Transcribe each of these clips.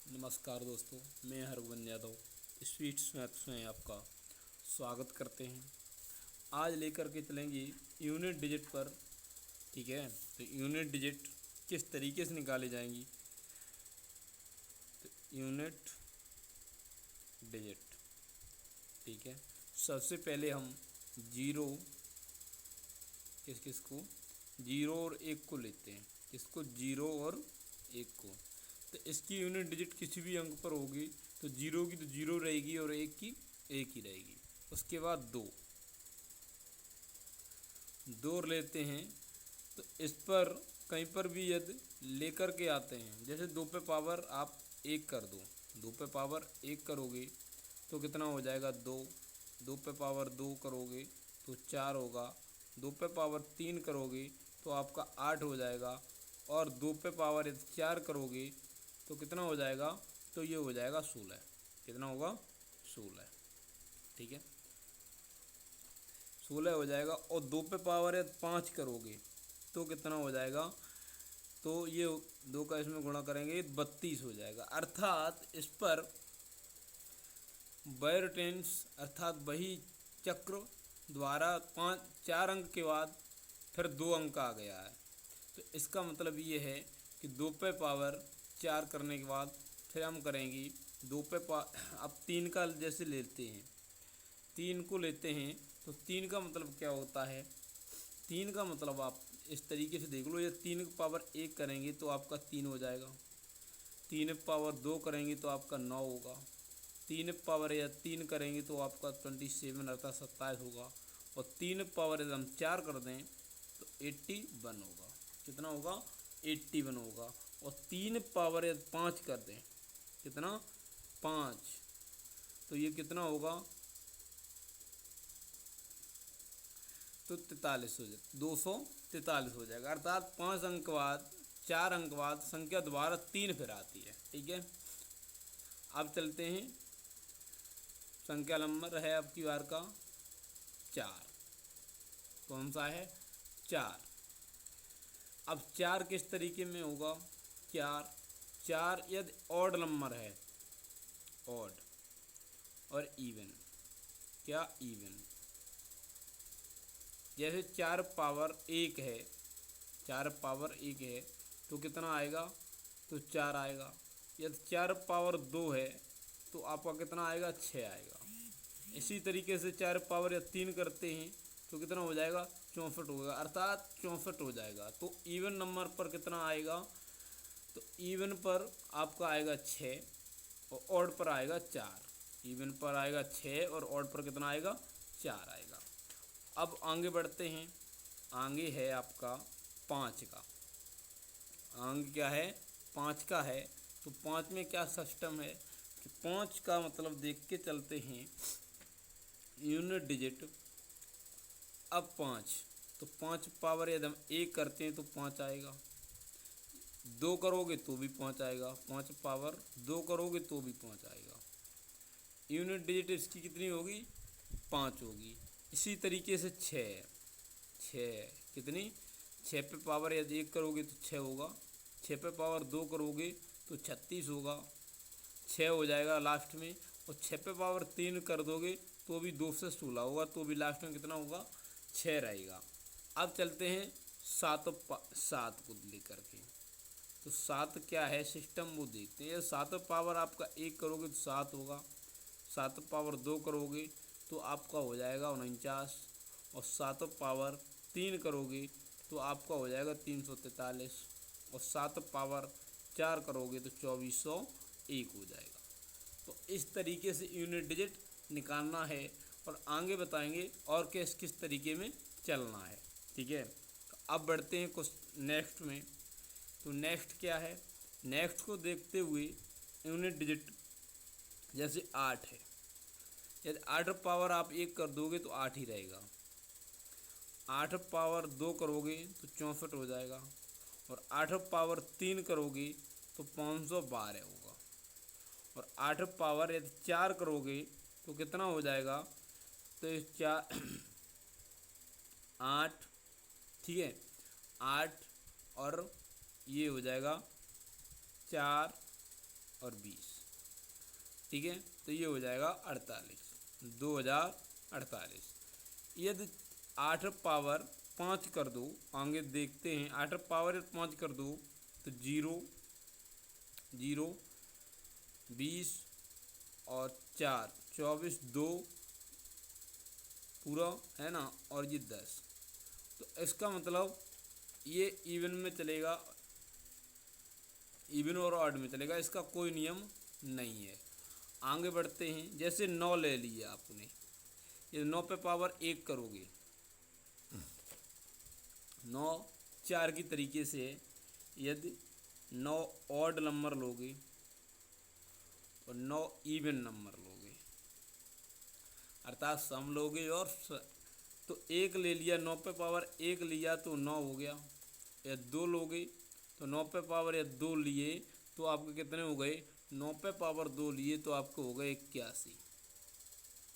नमस्कार दोस्तों, मैं हरगोविंद यादव स्वीट्स मैथ्स में आपका स्वागत करते हैं। आज लेकर के चलेंगे यूनिट डिजिट पर। ठीक है, तो यूनिट डिजिट किस तरीके से निकाली जाएंगी। तो यूनिट डिजिट, ठीक है, सबसे पहले हम जीरो किसको जीरो और एक को लेते हैं। किसको? जीरो और एक को। तो इसकी यूनिट डिजिट किसी भी अंक पर होगी तो जीरो की तो जीरो रहेगी और एक की एक ही रहेगी। उसके बाद दो और लेते हैं। तो इस पर कहीं पर भी यदि लेकर के आते हैं, जैसे दो पे पावर आप एक कर दो, दो पे पावर एक करोगे तो कितना हो जाएगा? दो। दो पे पावर दो करोगे तो चार होगा। दो पे पावर तीन करोगे तो आपका आठ हो जाएगा। और दो पे पावर यदि चार करोगे तो कितना हो जाएगा? तो ये हो जाएगा 16। कितना होगा? 16। ठीक है, 16 हो जाएगा। और दो पे पावर यदि पाँच करोगे तो कितना हो जाएगा? तो ये दो का इसमें गुणा करेंगे 32 हो जाएगा। अर्थात इस पर बैरटेंस अर्थात वही चक्र द्वारा चार अंक के बाद फिर दो अंक आ गया है। तो इसका मतलब ये है कि दो पे पावर चार करने के बाद फिर हम करेंगे दो पे अब तीन का जैसे लेते हैं, तीन को लेते हैं तो तीन का मतलब क्या होता है? तीन का मतलब आप इस तरीके से देख लो, ये तीन का पावर एक करेंगे तो आपका तीन हो जाएगा। तीन पावर दो करेंगे तो आपका नौ होगा। तीन पावर या तीन करेंगे तो आपका 27 अर्थात 27 होगा। और तीन पावर यदि हम चार कर दें तो 81 होगा। कितना होगा? 81 होगा। और तीन पावर यदि पाँच कर दें, कितना? पाँच, तो ये कितना होगा? तो 43 हो जाए 243 हो जाएगा। अर्थात पाँच अंक बाद चार अंक बाद संख्या दोबारा तीन फिर आती है। ठीक है, अब चलते हैं। संख्या नंबर है आपकी बार का 4। कौन सा है? 4। अब 4 किस तरीके में होगा? चार यदि ऑड नंबर है, ऑड और इवन। क्या? इवन। जैसे चार पावर एक है, चार पावर एक है तो कितना आएगा? तो चार आएगा। यदि चार पावर दो है तो आपका कितना आएगा? 6 आएगा। इसी तरीके से चार पावर या तीन करते हैं तो कितना हो जाएगा? 64 होगा। अर्थात 64 हो जाएगा। तो इवन नंबर पर कितना आएगा? तो इवन पर आपका आएगा 6 और ऑड पर आएगा 4। इवन पर आएगा 6 और ऑड पर कितना आएगा? 4 आएगा। अब आगे बढ़ते हैं। आगे है आपका 5 का। आगे क्या है? 5 का है। तो 5 में क्या सिस्टम है कि 5 का मतलब देख के चलते हैं। यूनिट डिजिट अब 5, तो 5 पावर यदि हम एक करते हैं तो 5 आएगा। दो करोगे तो भी 5 आएगा। 5 पावर दो करोगे तो भी 5 आएगा। यूनिट डिजिट इसकी कितनी होगी? 5 होगी। इसी तरीके से 6 कितनी? 6 पे पावर यदि एक करोगे तो 6 होगा। 6 पे पावर दो करोगे तो 36 होगा। 6 हो जाएगा लास्ट में। और 6 पे पावर तीन कर दोगे तो भी 2 से 16 होगा। तो भी लास्ट में कितना होगा? 6 रहेगा। अब चलते हैं सात को लेकर के। तो 7 क्या है सिस्टम वो देखते हैं। 7 पावर आपका एक करोगे तो 7 होगा। 7 पावर दो करोगे तो आपका हो जाएगा 49। और 7 पावर तीन करोगे तो आपका हो जाएगा 343। और 7 पावर चार करोगे तो 2401 हो जाएगा। तो इस तरीके से यूनिट डिजिट निकालना है और आगे बताएंगे और किस तरीके में चलना है। ठीक है, तो अब बढ़ते हैं कुछ नेक्स्ट में। तो नेक्स्ट क्या है? नेक्स्ट को देखते हुए यूनिट डिजिट जैसे 8 है। यदि 8 पावर आप एक कर दोगे तो 8 ही रहेगा। 8 पावर दो करोगे तो 64 हो जाएगा। और 8 पावर तीन करोगे तो 512 होगा। और 8 पावर यदि चार करोगे तो कितना हो जाएगा? तो चार 8, ठीक है, 8 और ये हो जाएगा 4 और 20। ठीक है, तो ये हो जाएगा 48, 2048। यदि 8 पावर 5 कर दो, आगे देखते हैं, 8 पावर 5 कर दो तो 0 0 20 और 4 24, 2 पूरा है ना, और ये 10। तो इसका मतलब ये इवन में चलेगा, इवन और ऑड में चलेगा, इसका कोई नियम नहीं है। आगे बढ़ते हैं, जैसे 9 ले लिया आपने, ये 9 पे पावर 1 करोगे, 9 4 की तरीके से। यदि 9 ऑड नंबर लोगे और 9 इवन नंबर लोगे, अर्थात सम लोगे और तो 1 ले लिया, 9 पे पावर 1 लिया तो 9 हो गया। या 2 लोगे तो 9 पे पावर या 2 लिए तो आपके कितने हो गए, 9 पे पावर 2 लिए तो आपको हो गए 81।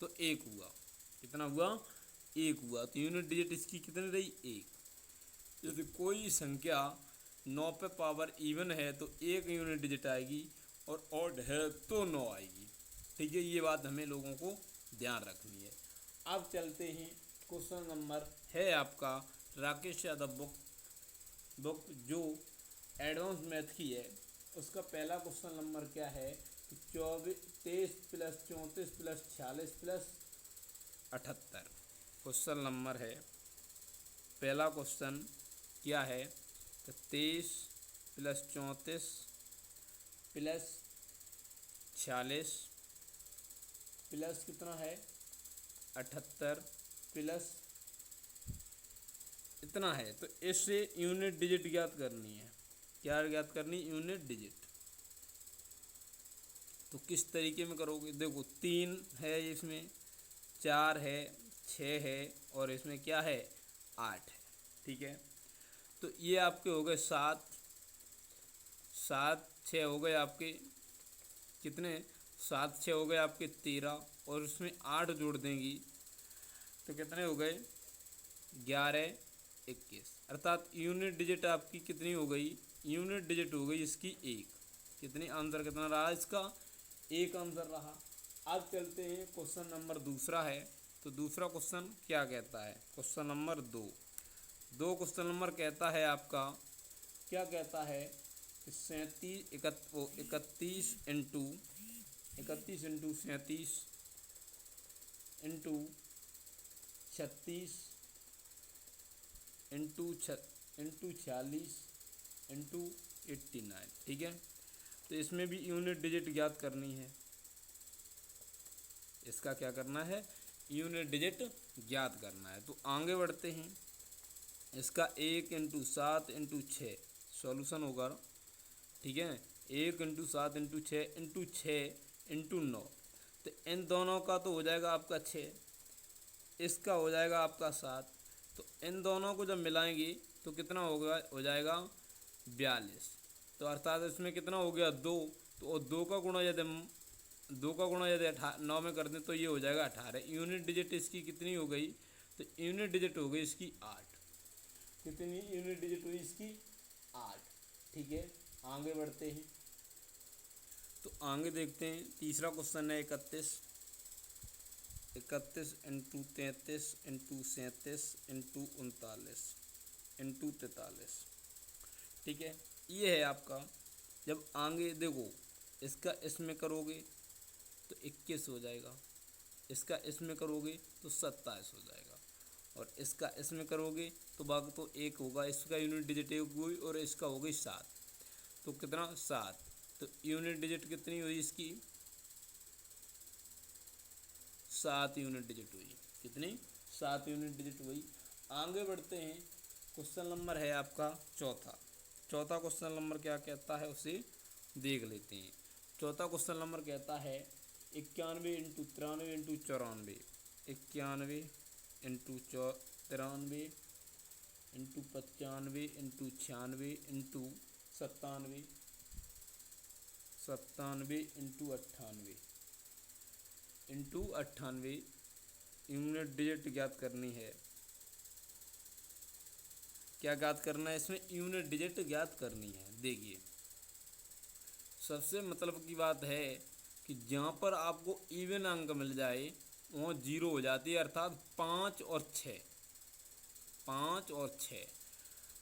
तो 1 हुआ, कितना हुआ, 1 हुआ। तो यूनिट डिजिट इसकी कितनी रही, 1। यदि कोई संख्या 9 पे पावर इवन है तो 1 यूनिट डिजिट आएगी, और ऑड है तो 9 आएगी। ठीक है, ये बात हमें लोगों को ध्यान रखनी है। अब चलते हैं, क्वेश्चन नंबर है आपका राकेश यादव बुक जो एडवांस मैथ की है, उसका पहला क्वेश्चन नंबर क्या है कि 23 + 34 + 46 + 78 क्वेश्चन नंबर है। पहला क्वेश्चन क्या है, तो 23 + 34 + 46 प्लस कितना है 78 प्लस इतना है। तो इससे यूनिट डिजिट ज्ञात करनी है। क्या ज्ञात करनी, यूनिट डिजिट। तो किस तरीके में करोगे, देखो 3 है, इसमें 4 है, 6 है, और इसमें क्या है 8 है। ठीक है, तो ये आपके हो गए 7 7 6 हो गए आपके कितने, 7 6 हो गए आपके 13, और उसमें 8 जोड़ देंगी तो कितने हो गए 11 21। अर्थात यूनिट डिजिट आपकी कितनी हो गई, यूनिट डिजिट हो गई इसकी 1। कितनी, आंसर कितना रहा इसका, 1 आंसर रहा। अब चलते हैं, क्वेश्चन नंबर दूसरा है। तो दूसरा क्वेश्चन क्या कहता है, क्वेश्चन नंबर 2 क्वेश्चन नंबर कहता है आपका, क्या कहता है, 31 इंटू 37 इंटू 36 इंटू 46 इंटू 89। ठीक है, तो इसमें भी यूनिट डिजिट ज्ञात करनी है। इसका क्या करना है, यूनिट डिजिट ज्ञात करना है। तो आगे बढ़ते हैं, इसका 1 × 7 × 6 सॉल्यूशन होगा। ठीक है, 1 × 7 × 6 × 6 × 9। तो इन दोनों का तो हो जाएगा आपका 6, इसका हो जाएगा आपका 7। तो इन दोनों को जब मिलाएंगे तो कितना होगा, हो जाएगा 42। तो अर्थात इसमें कितना हो गया 2। तो 2 का गुणा यदि 9 में कर दें तो ये हो जाएगा 18। यूनिट डिजिट इसकी कितनी हो गई, तो यूनिट डिजिट हो गई इसकी 8। कितनी यूनिट डिजिट हुई इसकी, 8। ठीक है, आगे बढ़ते हैं। तो आगे देखते हैं, तीसरा क्वेश्चन है 31 × 33 × 37 × 39 × 43। ठीक है, ये है आपका। जब आगे देखो, इसका इसमें करोगे तो 21 हो जाएगा, इसका इसमें करोगे तो 27 हो जाएगा, और इसका इसमें करोगे तो भाग तो 1 होगा। इसका यूनिट डिजिट 1 हुई और इसका हो गई 7। तो कितना 7। तो यूनिट डिजिट कितनी हुई इसकी, 7 यूनिट डिजिट हुई। कितनी, 7 यूनिट डिजिट हुई। आगे बढ़ते हैं, क्वेश्चन नंबर है आपका चौथा क्वेश्चन नंबर क्या कहता है उसे देख लेते हैं। चौथा क्वेश्चन नंबर कहता है 91 × 93 × 94 91 × 93 × 95 × 96 × 97 97 × 98 यूनिट डिजिट ज्ञात करनी है। क्या ज्ञात करना है, इसमें यूनिट डिजिट ज्ञात करनी है। देखिए सबसे मतलब की बात है कि जहाँ पर आपको इवन अंक मिल जाए वहाँ जीरो हो जाती है, अर्थात 5 और 6, 5 और 6।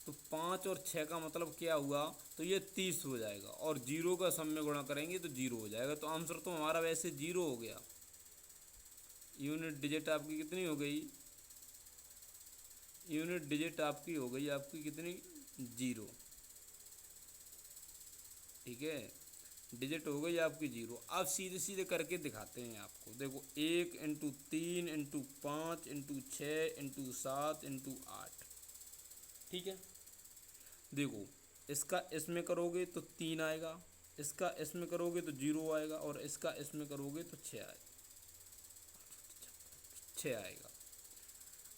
तो 5 और 6 का मतलब क्या हुआ, तो ये 30 हो जाएगा और जीरो का सम में गुणा करेंगे तो जीरो हो जाएगा। तो आंसर तो हमारा वैसे जीरो हो गया। यूनिट डिजिट आपकी कितनी हो गई, यूनिट डिजिट आपकी हो गई आपकी कितनी, जीरो। ठीक है, डिजिट हो गई आपकी जीरो। अब सीधे सीधे करके दिखाते हैं आपको। देखो 1 × 3 × 5 × 6 × 7 × 8। ठीक है, देखो इसका इसमें करोगे तो 3 आएगा, इसका इसमें करोगे तो जीरो आएगा और इसका इसमें करोगे तो 6 आएगा।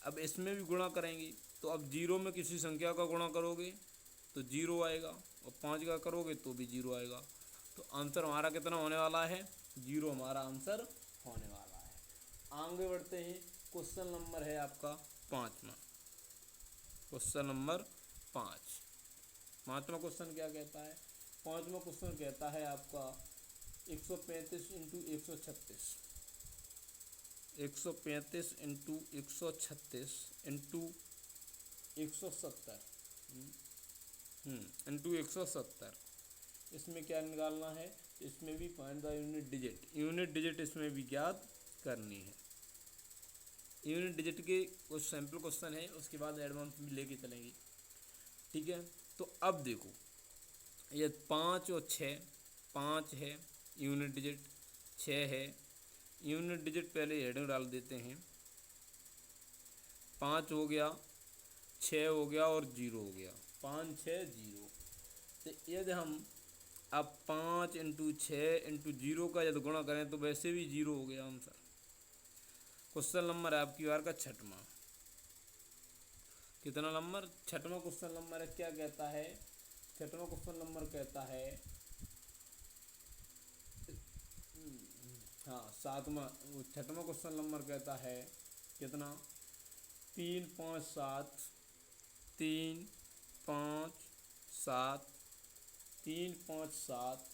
अब इसमें भी गुणा करेंगे तो अब जीरो में किसी संख्या का गुणा करोगे तो जीरो आएगा और 5 का करोगे तो भी जीरो आएगा। तो आंसर हमारा कितना होने वाला है, जीरो हमारा आंसर होने वाला है। आगे बढ़ते हैं, क्वेश्चन नंबर है आपका 5वां। क्वेश्चन नंबर 5, 5वां क्वेश्चन क्या कहता है, 5वां क्वेश्चन कहता है आपका 135 × 136, 135 × 136 × 170 इंटू 170। इसमें क्या निकालना है, इसमें भी find the unit digit, unit digit इसमें भी ज्ञात करनी है। यूनिट डिजिट के कुछ सैम्पल क्वेश्चन है, उसके बाद एडवांस भी लेके चलेंगे। ठीक है, तो अब देखो ये 5 और 6, 5 है यूनिट डिजिट, 6 है यूनिट डिजिट। पहले हेडिंग डाल देते हैं, 5 हो गया, 6 हो गया और जीरो हो गया, 5 6 जीरो। तो यदि हम अब 5 × 6 × जीरो का यदि गुणा करें तो वैसे भी जीरो हो गया आंसर। क्वेश्चन नंबर है आपकी बार का 6वां। कितना नंबर, 6वां क्वेश्चन नंबर है। क्या कहता है, 6वां क्वेश्चन नंबर कहता है, हाँ 7वां, 6वां क्वेश्चन नंबर कहता है कितना, 3 5 7, 3 5 7, 3 5 7,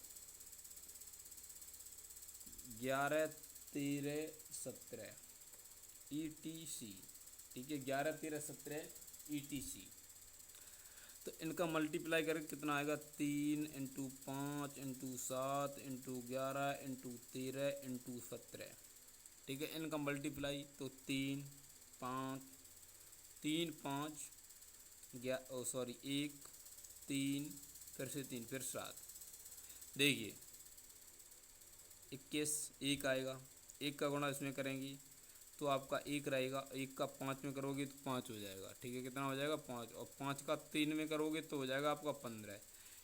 11 13 17 ETC। ठीक है, 11 13 17 ETC। तो इनका मल्टीप्लाई करके कितना आएगा, 3 × 5 × 7 × 11 × 13 × 17। ठीक है, इनका मल्टीप्लाई तो 3 5 3 5 1 3 फिर से 3 फिर 7। देखिए 21 1 आएगा, 1 का गुणा इसमें करेंगे तो आपका 1 रहेगा, 1 का 5 में करोगे तो 5 हो जाएगा। ठीक है, कितना हो जाएगा 5, और 5 का 3 में करोगे तो हो जाएगा आपका 15।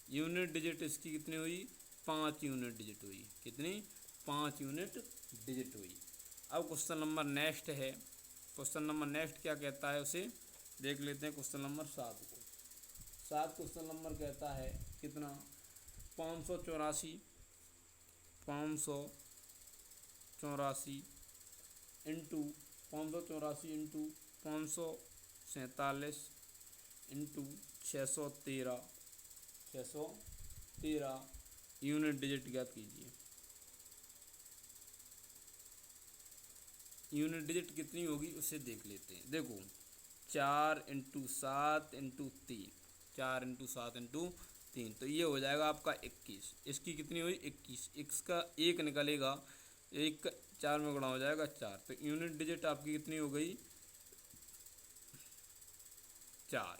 यूनिट डिजिट इसकी कितनी हुई, 5 यूनिट डिजिट हुई। कितनी, 5 यूनिट डिजिट हुई। अब क्वेश्चन नंबर नेक्स्ट है, क्वेश्चन नंबर नेक्स्ट क्या कहता है उसे देख लेते हैं। क्वेश्चन नंबर 7 को, 7 क्वेश्चन नंबर कहता है कितना, 584 into 584 into 547 into 613 unit digit ज्ञात कीजिए। यूनिट डिजिट कितनी होगी उसे देख लेते हैं। देखो 4 × 7 × 3, 4 × 7 × 3, तो ये हो जाएगा आपका 21। इसकी कितनी हुई 21, x का 1 निकलेगा, 1 का 4 में गुणा हो जाएगा 4। तो यूनिट डिजिट आपकी कितनी हो गई 4।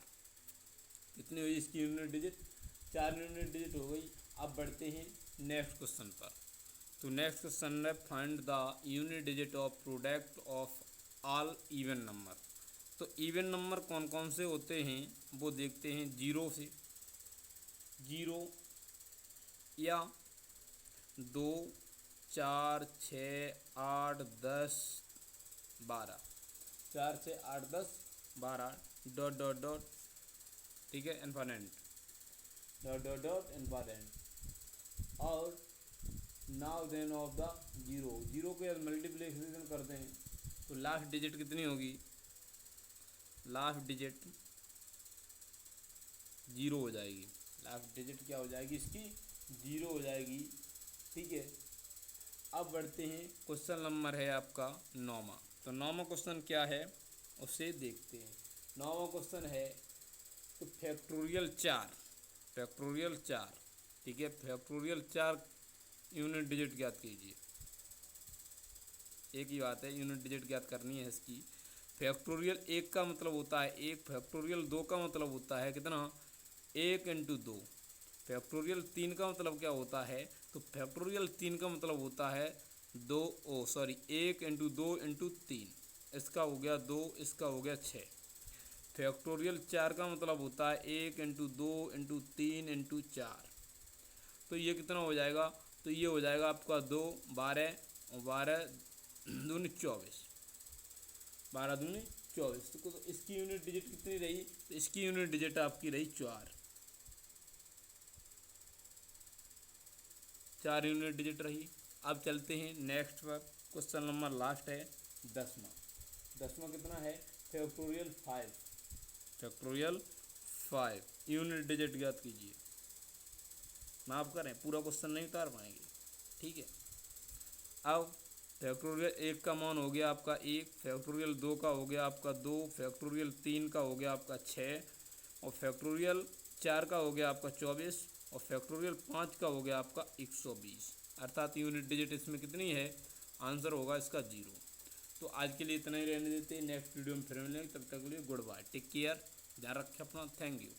कितनी हुई इसकी यूनिट डिजिट, 4 यूनिट डिजिट हो गई। अब बढ़ते हैं नेक्स्ट क्वेश्चन पर। तो नेक्स्ट क्वेश्चन है find the unit digit of product of all even number. तो इवन नंबर कौन कौन से होते हैं वो देखते हैं। 0 से, 0 या 2 4 6 8 10 12, 4 6 8 10 12 डॉट डॉट डॉट। ठीक है, infinite dot dot dot infinite. और नाउ देन ऑफ द 0 को यदि मल्टीप्लिकेशन करते हैं तो लास्ट डिजिट कितनी होगी, लास्ट डिजिट 0 हो जाएगी। लास्ट डिजिट क्या हो जाएगी इसकी जीरो हो जाएगी। ठीक है, अब बढ़ते हैं, क्वेश्चन नंबर है आपका 9वां। तो 9वां क्वेश्चन क्या है उसे देखते हैं। 9वां क्वेश्चन है तो फैक्टोरियल 4, फैक्टोरियल 4, ठीक है, फैक्टोरियल 4 यूनिट डिजिट ज्ञात कीजिए। एक ही बात है, यूनिट डिजिट ज्ञात करनी है इसकी। फैक्टोरियल 1 का मतलब होता है 1, फैक्टोरियल 2 का मतलब होता है कितना, 1 इंटू 2। फैक्टोरियल 3 का मतलब क्या होता है, तो फैक्टोरियल 3 का मतलब होता है 1 इंटू 2 इंटू 3, इसका हो गया 2, इसका हो गया 6। फैक्टोरियल 4 का मतलब होता है 1 इंटू 2 इंटू 3 इंटू 4, तो ये कितना हो जाएगा, तो ये हो जाएगा आपका 2, 12 और 12 दूनी 24, 12 दूनी 24। तो इसकी यूनिट डिजिट कितनी रही, तो इसकी यूनिट डिजिट आपकी रही 4 यूनिट डिजिट रही। अब चलते हैं नेक्स्ट पर, क्वेश्चन नंबर लास्ट है 10वां। 10वां कितना है, फैक्टोरियल 5, फैक्टोरियल 5 यूनिट डिजिट ज्ञात कीजिए। माफ करें, पूरा क्वेश्चन नहीं उतार पाएंगे। ठीक है, अब फैक्टोरियल 1 का मान हो गया आपका 1, फैक्टोरियल 2 का हो गया आपका 2, फैक्टोरियल 3 का हो गया आपका 6, और फैक्टोरियल 4 का हो गया आपका 24, और फैक्टोरियल 5 का हो गया आपका 120। अर्थात यूनिट डिजिट इसमें कितनी है, आंसर होगा इसका 0। तो आज के लिए इतना ही रहने देते हैं, नेक्स्ट वीडियो में फिर मिलेंगे, तब तक के लिए गुड बाय, टेक केयर, ध्यान रखें अपना, थैंक यू।